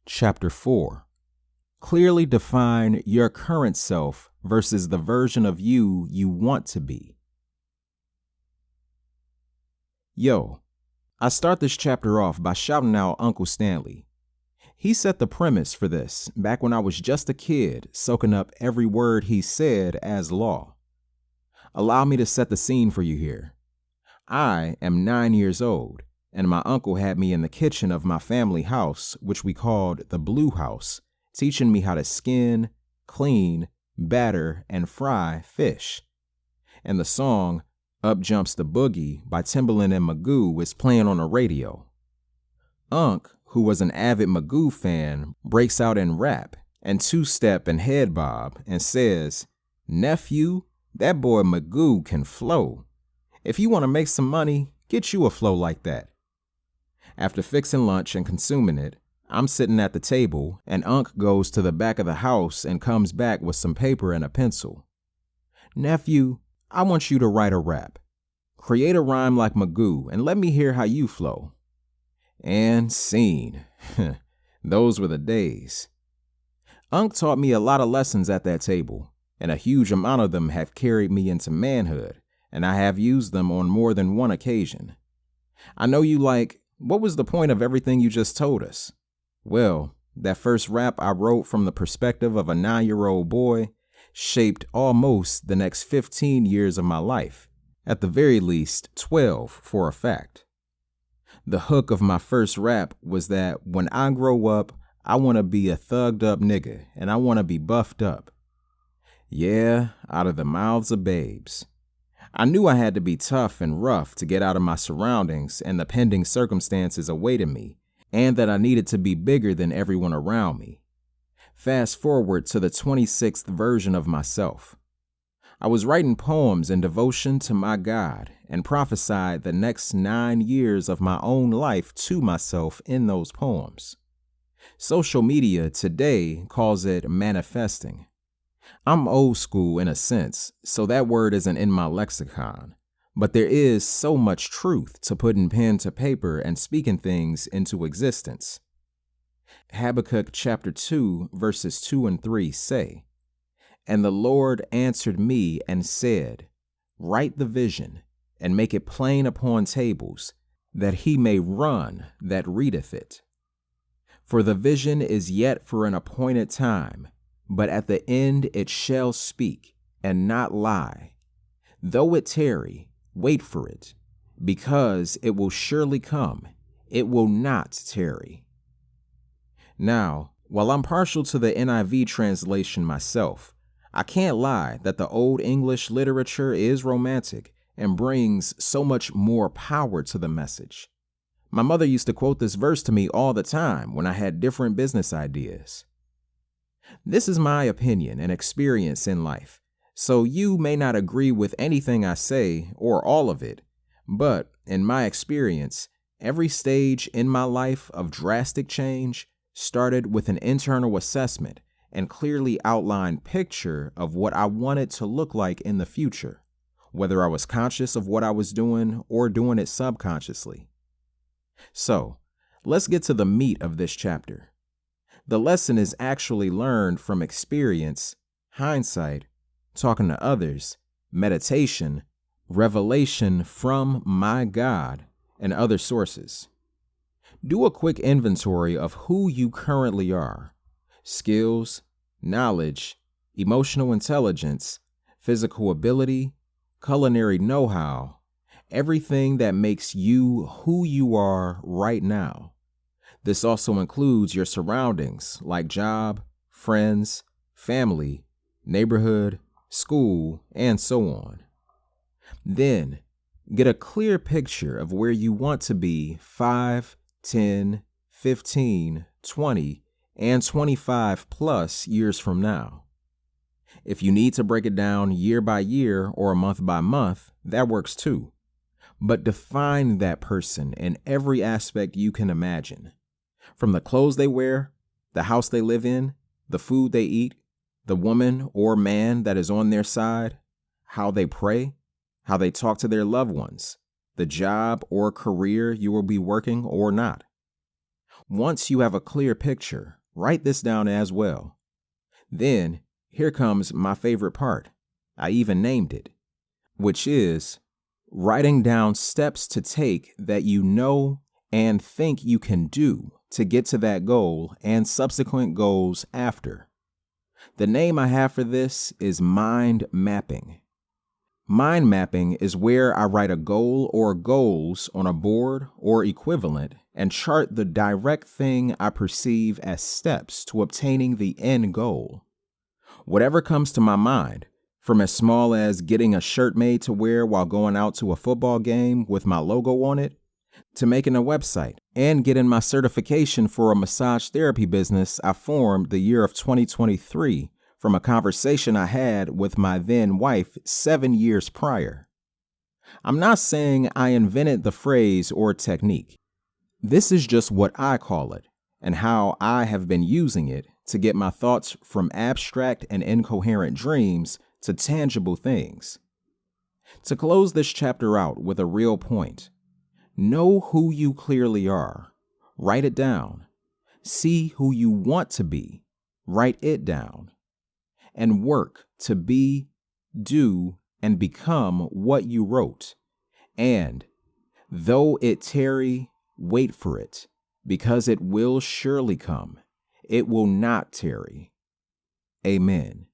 Chapter 4. Clearly define your current self versus the version of you want to be. Yo, I start this chapter off by shouting out Uncle Stanley. He set the premise for this back when I was just a kid, soaking up every word he said as law. Allow me to set the scene for you here. I am 9 years old, and my uncle had me in the kitchen of my family house, which we called the Blue House, teaching me how to skin, clean, batter, and fry fish. And the song Up Jumps the Boogie by Timbaland and Magoo is playing on the radio. Unc, who was an avid Magoo fan, breaks out in rap and two-step and head bob and says, "Nephew, that boy Magoo can flow. If you want to make some money, get you a flow like that." After fixing lunch and consuming it, I'm sitting at the table, and Unc goes to the back of the house and comes back with some paper and a pencil. "Nephew, I want you to write a rap. Create a rhyme like Magoo and let me hear how you flow." And scene. Those were the days. Unc taught me a lot of lessons at that table, and a huge amount of them have carried me into manhood, and I have used them on more than one occasion. I know you like, what was the point of everything you just told us? Well, that first rap I wrote from the perspective of a 9-year-old boy shaped almost the next 15 years of my life, at the very least 12 for a fact. The hook of my first rap was that when I grow up, I want to be a thugged up nigga and I want to be buffed up. Yeah, out of the mouths of babes. I knew I had to be tough and rough to get out of my surroundings and the pending circumstances awaiting me, and that I needed to be bigger than everyone around me. Fast forward to the 26th version of myself. I was writing poems in devotion to my God and prophesied the next 9 years of my own life to myself in those poems. Social media today calls it manifesting. I'm old school in a sense, so that word isn't in my lexicon, but there is so much truth to putting pen to paper and speaking things into existence. Habakkuk chapter 2 verses 2 and 3 say, "And the Lord answered me and said, Write the vision, and make it plain upon tables, that he may run that readeth it. For the vision is yet for an appointed time, but at the end it shall speak, and not lie. Though it tarry, wait for it, because it will surely come, it will not tarry." Now, while I'm partial to the NIV translation myself, I can't lie that the Old English literature is romantic and brings so much more power to the message. My mother used to quote this verse to me all the time when I had different business ideas. This is my opinion and experience in life, so you may not agree with anything I say or all of it, but in my experience, every stage in my life of drastic change started with an internal assessment and clearly outlined picture of what I wanted to look like in the future, whether I was conscious of what I was doing or doing it subconsciously. So, let's get to the meat of this chapter. The lesson is actually learned from experience, hindsight, talking to others, meditation, revelation from my God, and other sources. Do a quick inventory of who you currently are. Skills, knowledge, emotional intelligence, physical ability, culinary know-how, everything that makes you who you are right now. This also includes your surroundings like job, friends, family, neighborhood, school, and so on. Then, get a clear picture of where you want to be 5, 10, 15, 20, and 25 plus years from now. If you need to break it down year by year or month by month, that works too. But define that person in every aspect you can imagine. From the clothes they wear, the house they live in, the food they eat, the woman or man that is on their side, how they pray, how they talk to their loved ones, the job or career you will be working or not. Once you have a clear picture, write this down as well. Then, here comes my favorite part. I even named it, which is writing down steps to take that you know and think you can do to get to that goal and subsequent goals after. The name I have for this is mind mapping. Mind mapping is where I write a goal or goals on a board or equivalent and chart the direct thing I perceive as steps to obtaining the end goal. Whatever comes to my mind, from as small as getting a shirt made to wear while going out to a football game with my logo on it, to making a website and getting my certification for a massage therapy business I formed the year of 2023 from a conversation I had with my then wife 7 years prior. I'm not saying I invented the phrase or technique. This is just what I call it and how I have been using it to get my thoughts from abstract and incoherent dreams to tangible things. To close this chapter out with a real point, know who you clearly are. Write it down. See who you want to be. Write it down. And work to be, do, and become what you wrote. And, though it tarry, wait for it, because it will surely come. It will not tarry. Amen.